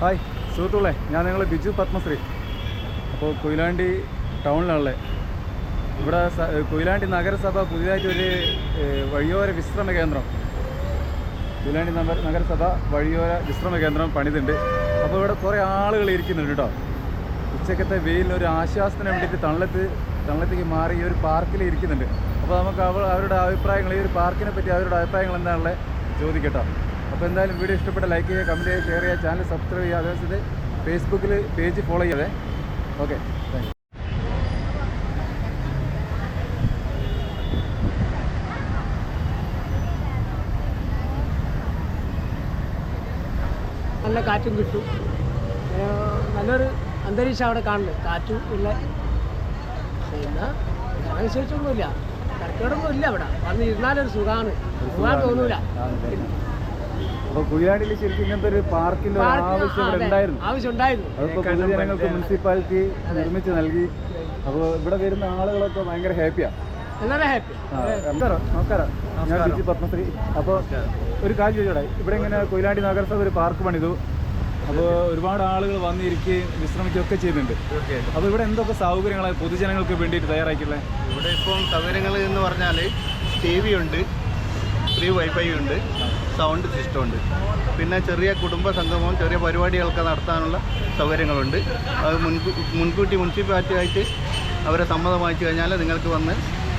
Hi സുഹൃത്തുക്കളെ, ഞാൻ നിങ്ങൾ ബിജു പത്മശ്രീ. അപ്പോൾ കൊയിലാണ്ടി ടൗണിലാണുള്ളത്. ഇവിടെ കൊയിലാണ്ടി നഗരസഭ പുതിയതായിട്ടൊരു വഴിയോര വിശ്രമ കേന്ദ്രം, കൊയിലാണ്ടി നഗരസഭ വഴിയോര വിശ്രമ കേന്ദ്രം പണിതുണ്ട്. അപ്പോൾ ഇവിടെ കുറേ ആളുകൾ ഇരിക്കുന്നുണ്ട് കേട്ടോ. ഉച്ചക്കത്തെ വെയിലിനൊരു ആശ്വാസത്തിന് വേണ്ടിയിട്ട് തണലത്തേക്ക് മാറി ഈ ഒരു പാർക്കിൽ ഇരിക്കുന്നുണ്ട്. അപ്പോൾ നമുക്ക് അവരുടെ അഭിപ്രായങ്ങൾ, ഈ ഒരു പാർക്കിനെ പറ്റി അവരുടെ അഭിപ്രായങ്ങൾ എന്താണുള്ളത് ചോദിക്കട്ടോ. അപ്പോൾ എന്തായാലും വീഡിയോ ഇഷ്ടപ്പെട്ട ലൈക്ക് ചെയ്യുക, കമൻറ്റ് ചെയ്യുക, ഷെയർ ചെയ്യുക, ചാനൽ സബ്സ്ക്രൈബ് ചെയ്യുക. അതേപോലെ ഫേസ്ബുക്കിൽ പേജ് ഫോളോ ചെയ്യാതെ. Okay, thank you. നല്ല കാറ്റും കിട്ടും, നല്ലൊരു അന്തരീക്ഷം അവിടെ കാണുന്നത്, കാറ്റും ഇല്ല. പിന്നെ വേറെ വിശേഷമൊന്നുമില്ല, തിരക്കേടൊന്നും ഇല്ല. അവിടെ വന്ന് ഇരുന്നാലൊരു സുഖമാണ്, സുഖം തോന്നൂല. അപ്പോൾ കൊയിലാണ്ടിയിൽ ശരിക്കും ഇങ്ങനത്തെ ഒരു പാർക്കിൻ്റെ ആവശ്യമുണ്ടായിരുന്നു. അതിപ്പോൾ പൊതുജനങ്ങൾക്ക് മുനിസിപ്പാലിറ്റി നിർമ്മിച്ച് നൽകി. അപ്പോൾ ഇവിടെ വരുന്ന ആളുകളൊക്കെ ഭയങ്കര ഹാപ്പിയാണ്. വളരെ ഹാപ്പി. നമസ്കാരം, ഞാൻ ബിജു പത്മശ്രീ. അപ്പോൾ ഒരു കാര്യം ചോദിച്ചോടെ, ഇവിടെ ഇങ്ങനെ കൊയിലാണ്ടി നഗരസഭ ഒരു പാർക്ക് പണിതു. അപ്പോൾ ഒരുപാട് ആളുകൾ വന്നിരിക്കുകയും വിശ്രമിക്കുകയൊക്കെ ചെയ്യുന്നുണ്ട്. അപ്പോൾ ഇവിടെ എന്തൊക്കെ സൗകര്യങ്ങളാണ് പൊതുജനങ്ങൾക്ക് വേണ്ടിയിട്ട് തയ്യാറാക്കിയിട്ടുള്ളത്? ഇവിടെ ഇപ്പം സൗകര്യങ്ങൾ എന്ന് പറഞ്ഞാൽ TV ഉണ്ട്, ഫ്രീ വൈഫൈ ഉണ്ട്, സൗണ്ട് സിസ്റ്റം ഉണ്ട്, പിന്നെ ചെറിയ കുടുംബ സംഗമവും ചെറിയ പരിപാടികളൊക്കെ നടത്താനുള്ള സൗകര്യങ്ങളുണ്ട്. അത് മുൻകൂട്ടി മുനിസിപ്പാലിറ്റിയായിട്ട് അവരെ സമ്മതം വാങ്ങിച്ചു കഴിഞ്ഞാൽ നിങ്ങൾക്ക് വന്ന്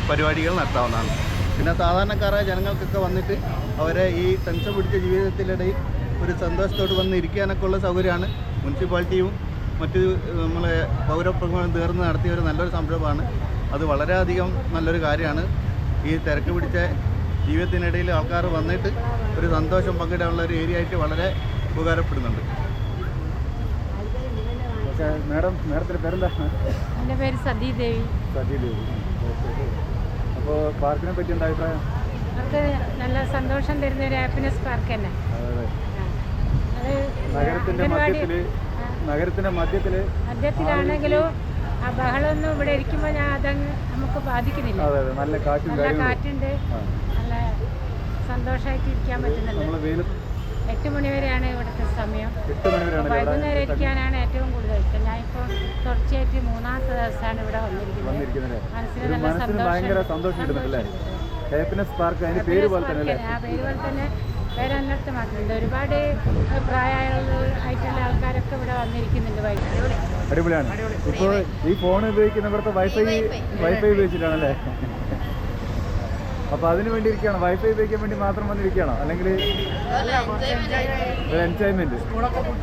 പരിപാടികൾ നടത്താവുന്നതാണ്. പിന്നെ സാധാരണക്കാരായ ജനങ്ങൾക്കൊക്കെ വന്നിട്ട് അവരെ ഈ ടെൻഷൻ പിടിച്ച ജീവിതത്തിനിടയിൽ ഒരു സന്തോഷത്തോട് വന്ന് ഇരിക്കാനൊക്കെ ഉള്ള സൗകര്യമാണ് മുനിസിപ്പാലിറ്റിയും മറ്റ് നമ്മളെ പൗരപ്രമുഖരും തീർന്ന് നടത്തിയ ഒരു നല്ലൊരു സംരംഭമാണ്. അത് വളരെയധികം നല്ലൊരു കാര്യമാണ്. ഈ തിരക്ക് പിടിച്ച ജീവിതത്തിനിടയിൽ ആൾക്കാർ വന്നിട്ട് ഒരു സന്തോഷം പങ്കിടാനുള്ള ഒരു ഏരിയ ആയിട്ട് വളരെ ഉപകാരപ്പെടുന്നുണ്ട്. മേഡത്തിൻ്റെ പേരെന്താ? എൻ്റെ പേര് സതീദേവി. അപ്പോൾ പാർക്കിനെ പറ്റി എന്താ അഭിപ്രായം? അത് നല്ല സന്തോഷം തരുന്ന ഒരു ഹാപ്പിനെസ് പാർക്ക് തന്നെ. നഗരത്തിന്റെ മധ്യത്തിലാണെങ്കിലും ആ ബഹളമൊന്നും ഇവിടെ ഇരിക്കുമ്പോൾ അതങ്ങ് നമുക്ക് ബാധിക്കുന്നില്ല. നല്ല കാറ്റുണ്ട്, നല്ല സന്തോഷമായിട്ട് ഇരിക്കാൻ പറ്റുന്നുണ്ട്. 8 മണി വരെയാണ് ഇവിടുത്തെ സമയം. വൈകുന്നേരം ഇരിക്കാനാണ് ഏറ്റവും കൂടുതൽ ഇഷ്ടം. ഞാനിപ്പോൾ തുടർച്ചയായിട്ട് 3ാമത്തെ ദിവസമാണ് ഇവിടെ വന്നിരിക്കുന്നത്. മനസ്സിന് നല്ല സന്തോഷം. ഹാപ്പിനെസ് പാർക്ക് അതിന്റെ പേര് പോലെ തന്നെ. ആ പേര് പോലെ തന്നെ പേര് അന്വർത്ഥമാക്കുന്നുണ്ട്. ഒരുപാട് പ്രായമായിട്ടുള്ള ആൾക്കാരൊക്കെ ഇവിടെ വന്നിരിക്കുന്നുണ്ട്. അടിപൊളിയാണ്. ഇപ്പോൾ ഈ ഫോൺ ഉപയോഗിക്കുന്നവർക്ക് വൈഫൈ ഉപയോഗിച്ചിട്ടാണല്ലേ? അപ്പോൾ അതിന് വേണ്ടി ഇരിക്കുകയാണോ? വൈഫൈ ഉപയോഗിക്കാൻ വേണ്ടി മാത്രം വന്നിരിക്കുകയാണോ, അല്ലെങ്കിൽ ഒരു എൻജോയ്മെൻറ്റ്?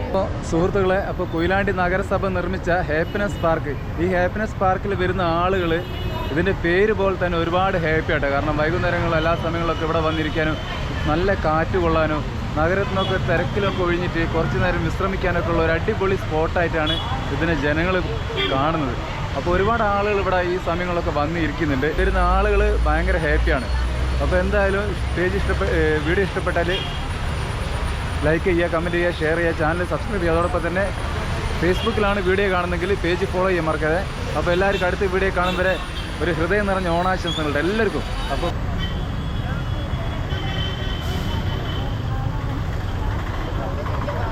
അപ്പോൾ സുഹൃത്തുക്കളെ, അപ്പോൾ കൊയിലാണ്ടി നഗരസഭ നിർമ്മിച്ച ഹാപ്പിനെസ് പാർക്ക്, ഈ ഹാപ്പിനെസ് പാർക്കിൽ വരുന്ന ആളുകൾ ഇതിൻ്റെ പേര് പോലെ തന്നെ ഒരുപാട് ഹാപ്പി ആട്ടെ. കാരണം വൈകുന്നേരങ്ങളിൽ എല്ലാ സമയങ്ങളിലൊക്കെ ഇവിടെ വന്നിരിക്കാനും നല്ല കാറ്റ് കൊള്ളാനും നഗരത്തിനൊക്കെ തിരക്കിലൊക്കെ ഒഴിഞ്ഞിട്ട് കുറച്ച് നേരം വിശ്രമിക്കാനൊക്കെ ഉള്ള ഒരു അടിപൊളി സ്പോട്ടായിട്ടാണ് ഇതിനെ ജനങ്ങൾ കാണുന്നത്. അപ്പോൾ ഒരുപാട് ആളുകൾ ഇവിടെ ഈ സമയങ്ങളൊക്കെ വന്നിരിക്കുന്നുണ്ട്. വരുന്ന ആളുകൾ ഭയങ്കര ഹാപ്പിയാണ്. അപ്പോൾ എന്തായാലും വീഡിയോ ഇഷ്ടപ്പെട്ടാൽ ലൈക്ക് ചെയ്യുക, കമൻറ്റ് ചെയ്യുക, ഷെയർ ചെയ്യുക, ചാനൽ സബ്സ്ക്രൈബ് ചെയ്യുക. അതോടൊപ്പം തന്നെ ഫേസ്ബുക്കിലാണ് വീഡിയോ കാണുന്നതെങ്കിൽ പേജ് ഫോളോ ചെയ്യാൻ മറക്കാതെ. അപ്പോൾ എല്ലാവർക്കും അടുത്ത വീഡിയോ കാണും വരെ ഒരു ഹൃദയം നിറഞ്ഞ ഓണാശംസകളുടെ എല്ലാവർക്കും. അപ്പോൾ